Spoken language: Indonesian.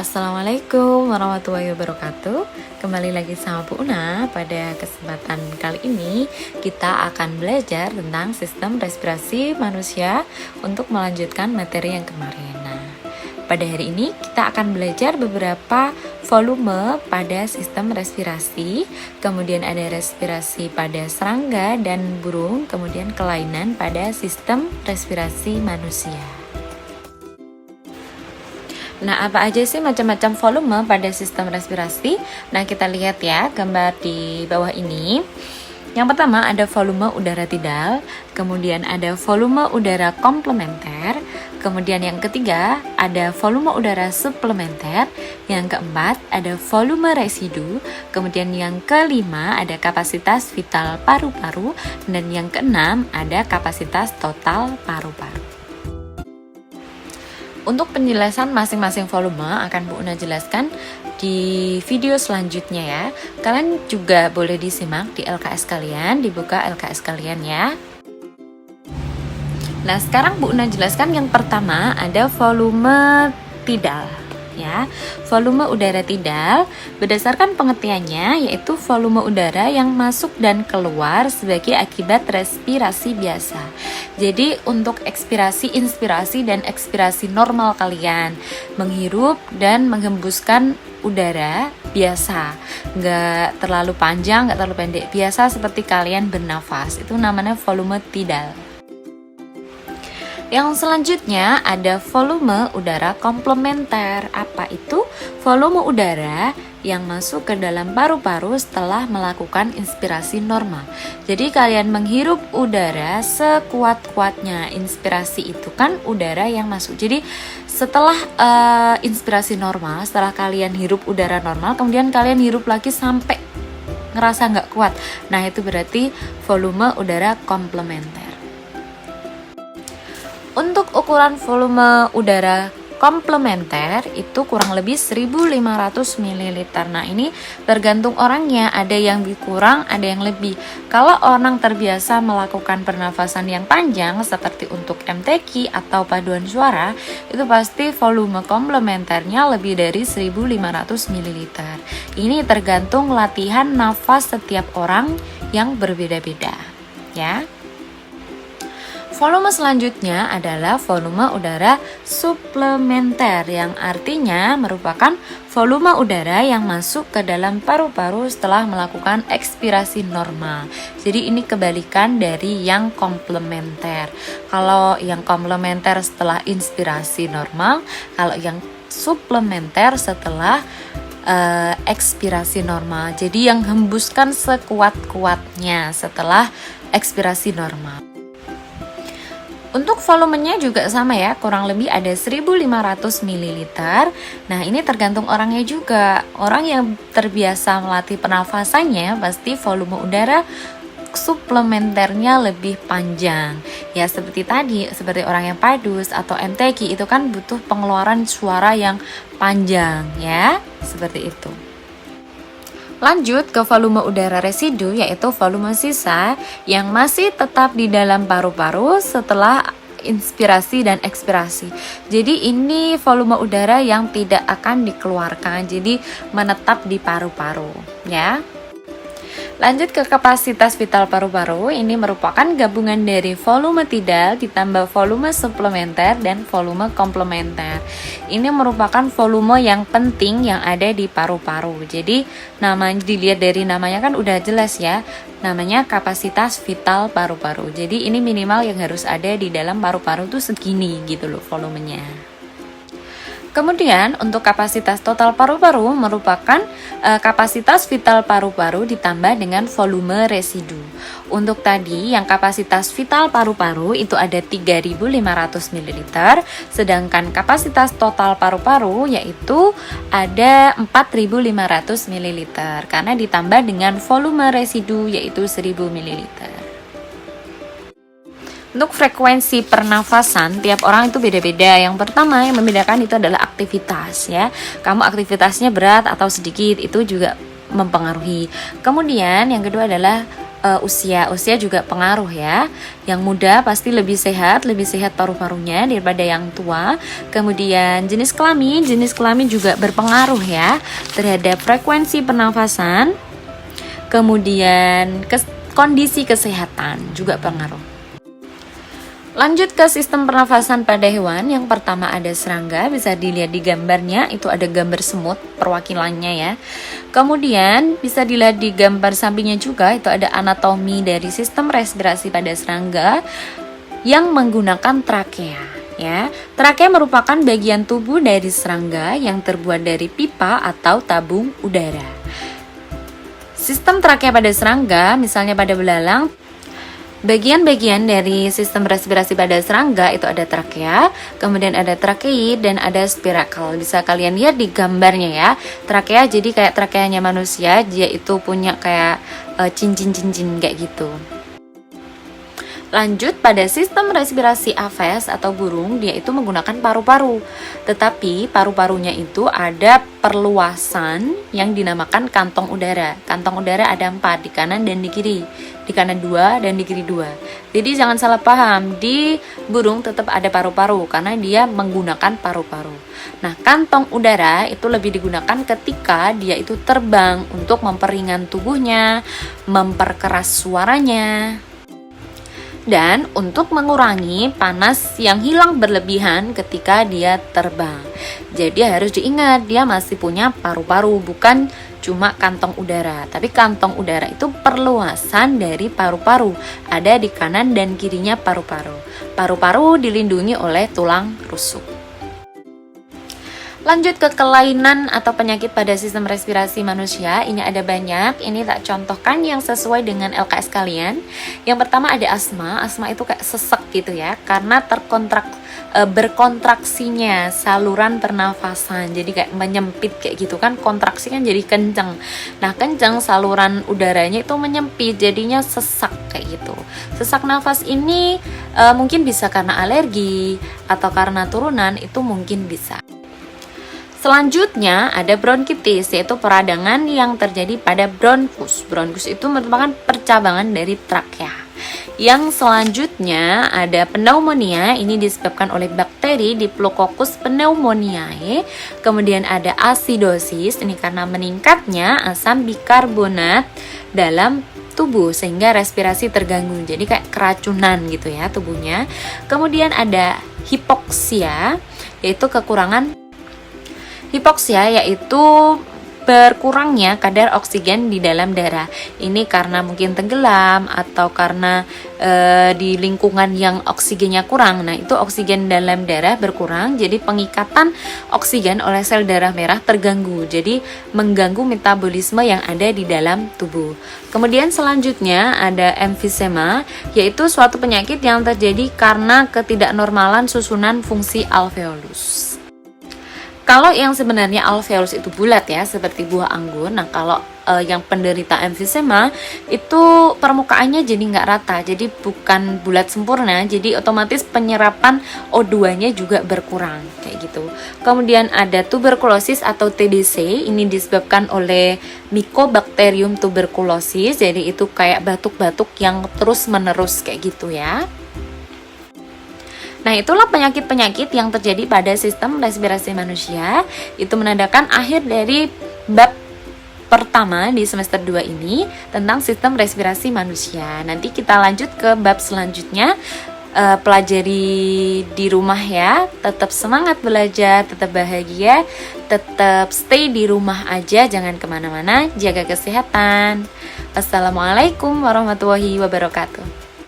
Assalamualaikum warahmatullahi wabarakatuh. Kembali lagi sama Bu Una. Pada kesempatan kali ini kita akan belajar tentang sistem respirasi manusia untuk melanjutkan materi yang kemarin. Nah, pada hari ini kita akan belajar beberapa volume pada sistem respirasi. Kemudian ada respirasi pada serangga dan burung, kemudian kelainan pada sistem respirasi manusia. Nah, apa aja sih macam-macam volume pada sistem respirasi? Nah, kita lihat ya gambar di bawah ini. Yang pertama ada volume udara tidal, kemudian ada volume udara komplementer, kemudian yang ketiga ada volume udara suplementer, yang keempat ada volume residu, kemudian yang kelima ada kapasitas vital paru-paru, dan yang keenam ada kapasitas total paru-paru. Untuk penjelasan masing-masing volume akan Bu Una jelaskan di video selanjutnya ya. Kalian juga boleh disimak di LKS kalian, dibuka LKS kalian ya. Nah, sekarang Bu Una jelaskan yang pertama ada volume tidal ya. Volume udara tidal berdasarkan pengertiannya yaitu volume udara yang masuk dan keluar sebagai akibat respirasi biasa. Jadi untuk ekspirasi, inspirasi dan ekspirasi normal kalian, menghirup dan menghembuskan udara biasa, nggak terlalu panjang, nggak terlalu pendek, biasa seperti kalian bernafas, itu namanya volume tidal. Yang selanjutnya ada volume udara komplementer. Apa itu? Volume udara yang masuk ke dalam paru-paru setelah melakukan inspirasi normal. Jadi kalian menghirup udara sekuat-kuatnya. Inspirasi itu kan udara yang masuk. Jadi setelah inspirasi normal, setelah kalian hirup udara normal, kemudian kalian hirup lagi sampai ngerasa nggak kuat. Nah, itu berarti volume udara komplementer. Untuk ukuran volume udara komplementer itu kurang lebih 1500 ml. Nah, ini tergantung orangnya, ada yang lebih kurang, ada yang lebih. Kalau orang terbiasa melakukan pernafasan yang panjang seperti untuk MTQ atau paduan suara, itu pasti volume komplementernya lebih dari 1500 ml. Ini tergantung latihan nafas setiap orang yang berbeda-beda, ya. Volume selanjutnya adalah volume udara suplementer yang artinya merupakan volume udara yang masuk ke dalam paru-paru setelah melakukan ekspirasi normal. Jadi ini kebalikan dari yang komplementer. Kalau yang komplementer setelah inspirasi normal, kalau yang suplementer setelah ekspirasi normal. Jadi yang hembuskan sekuat-kuatnya setelah ekspirasi normal. Untuk volumenya juga sama ya, kurang lebih ada 1500 ml. Nah, ini tergantung orangnya juga. Orang yang terbiasa melatih pernafasannya pasti volume udara suplementernya lebih panjang. Ya, seperti tadi, seperti orang yang padus atau MTQ itu kan butuh pengeluaran suara yang panjang ya, seperti itu. Lanjut ke volume udara residu, yaitu volume sisa yang masih tetap di dalam paru-paru setelah inspirasi dan ekspirasi. Jadi ini volume udara yang tidak akan dikeluarkan, jadi menetap di paru-paru ya. Lanjut ke kapasitas vital paru-paru, ini merupakan gabungan dari volume tidal ditambah volume suplementer dan volume komplementer. Ini merupakan volume yang penting yang ada di paru-paru. Jadi namanya, dilihat dari namanya kan udah jelas ya, namanya kapasitas vital paru-paru. Jadi ini minimal yang harus ada di dalam paru-paru tuh segini gitu loh volumenya. Kemudian untuk kapasitas total paru-paru merupakan kapasitas vital paru-paru ditambah dengan volume residu. Untuk tadi yang kapasitas vital paru-paru itu ada 3500 ml, sedangkan kapasitas total paru-paru yaitu ada 4500 ml karena ditambah dengan volume residu yaitu 1000 ml. Untuk frekuensi pernafasan tiap orang itu beda-beda. Yang pertama yang membedakan itu adalah aktivitas ya. Kamu aktivitasnya berat atau sedikit itu juga mempengaruhi. Kemudian yang kedua adalah usia juga pengaruh ya. Yang muda pasti lebih sehat paru-parunya daripada yang tua. Kemudian jenis kelamin juga berpengaruh ya terhadap frekuensi pernafasan. Kemudian kondisi kesehatan juga pengaruh. Lanjut ke sistem pernafasan pada hewan. Yang pertama ada serangga, bisa dilihat di gambarnya, itu ada gambar semut perwakilannya ya. Kemudian bisa dilihat di gambar sampingnya juga, itu ada anatomi dari sistem respirasi pada serangga yang menggunakan trakea ya. Trakea merupakan bagian tubuh dari serangga yang terbuat dari pipa atau tabung udara. Sistem trakea pada serangga, misalnya pada belalang, bagian-bagian dari sistem respirasi pada serangga itu ada trakea, kemudian ada trakeid dan ada spirakel. Bisa kalian lihat di gambarnya ya. Trakea jadi kayak trakeanya manusia, dia itu punya kayak cincin-cincin kayak gitu. Lanjut pada sistem respirasi aves atau burung, dia itu menggunakan paru-paru. Tetapi paru-parunya itu ada perluasan yang dinamakan kantong udara. Kantong udara ada 4 di kanan dan di kiri. Di kanan 2 dan di kiri 2. Jadi jangan salah paham, di burung tetap ada paru-paru karena dia menggunakan paru-paru. Nah, kantong udara itu lebih digunakan ketika dia itu terbang untuk memperingan tubuhnya, memperkeras suaranya, dan untuk mengurangi panas yang hilang berlebihan ketika dia terbang. Jadi harus diingat, dia masih punya paru-paru, bukan cuma kantong udara. Tapi kantong udara itu perluasan dari paru-paru, ada di kanan dan kirinya paru-paru. Paru-paru dilindungi oleh tulang rusuk. Lanjut ke kelainan atau penyakit pada sistem respirasi manusia. Ini ada banyak, ini tak contohkan yang sesuai dengan LKS kalian. Yang pertama ada asma. Asma itu kayak sesek gitu ya, karena berkontraksinya saluran pernafasan. Jadi kayak menyempit kayak gitu kan, kontraksi kan jadi kenceng. Nah, kenceng saluran udaranya itu menyempit, jadinya sesak kayak gitu. Sesak nafas ini mungkin bisa karena alergi atau karena turunan, itu mungkin bisa. Selanjutnya ada bronkitis, yaitu peradangan yang terjadi pada bronkus. Bronkus itu merupakan percabangan dari trakea. Yang selanjutnya ada pneumonia, ini disebabkan oleh bakteri Diplococcus pneumoniae. Kemudian ada asidosis, ini karena meningkatnya asam bikarbonat dalam tubuh sehingga respirasi terganggu. Jadi kayak keracunan gitu ya tubuhnya. Kemudian ada hipoksia, yaitu Hipoksia yaitu berkurangnya kadar oksigen di dalam darah. Ini karena mungkin tenggelam atau karena di lingkungan yang oksigennya kurang. Nah, itu oksigen dalam darah berkurang, jadi pengikatan oksigen oleh sel darah merah terganggu. Jadi mengganggu metabolisme yang ada di dalam tubuh. Kemudian selanjutnya ada emfisema, yaitu suatu penyakit yang terjadi karena ketidaknormalan susunan fungsi alveolus. Kalau yang sebenarnya alveolus itu bulat ya, seperti buah anggur. Nah, kalau yang penderita emfisema itu permukaannya jadi nggak rata, jadi bukan bulat sempurna, jadi otomatis penyerapan O2-nya juga berkurang kayak gitu. Kemudian ada tuberkulosis atau TBC, ini disebabkan oleh Mycobacterium tuberculosis, jadi itu kayak batuk-batuk yang terus-menerus kayak gitu ya. Nah, itulah penyakit-penyakit yang terjadi pada sistem respirasi manusia. Itu menandakan akhir dari bab pertama di semester 2 ini tentang sistem respirasi manusia. Nanti kita lanjut ke bab selanjutnya. Pelajari di rumah ya. Tetap semangat belajar, tetap bahagia, tetap stay di rumah aja, jangan kemana-mana, jaga kesehatan. Assalamualaikum warahmatullahi wabarakatuh.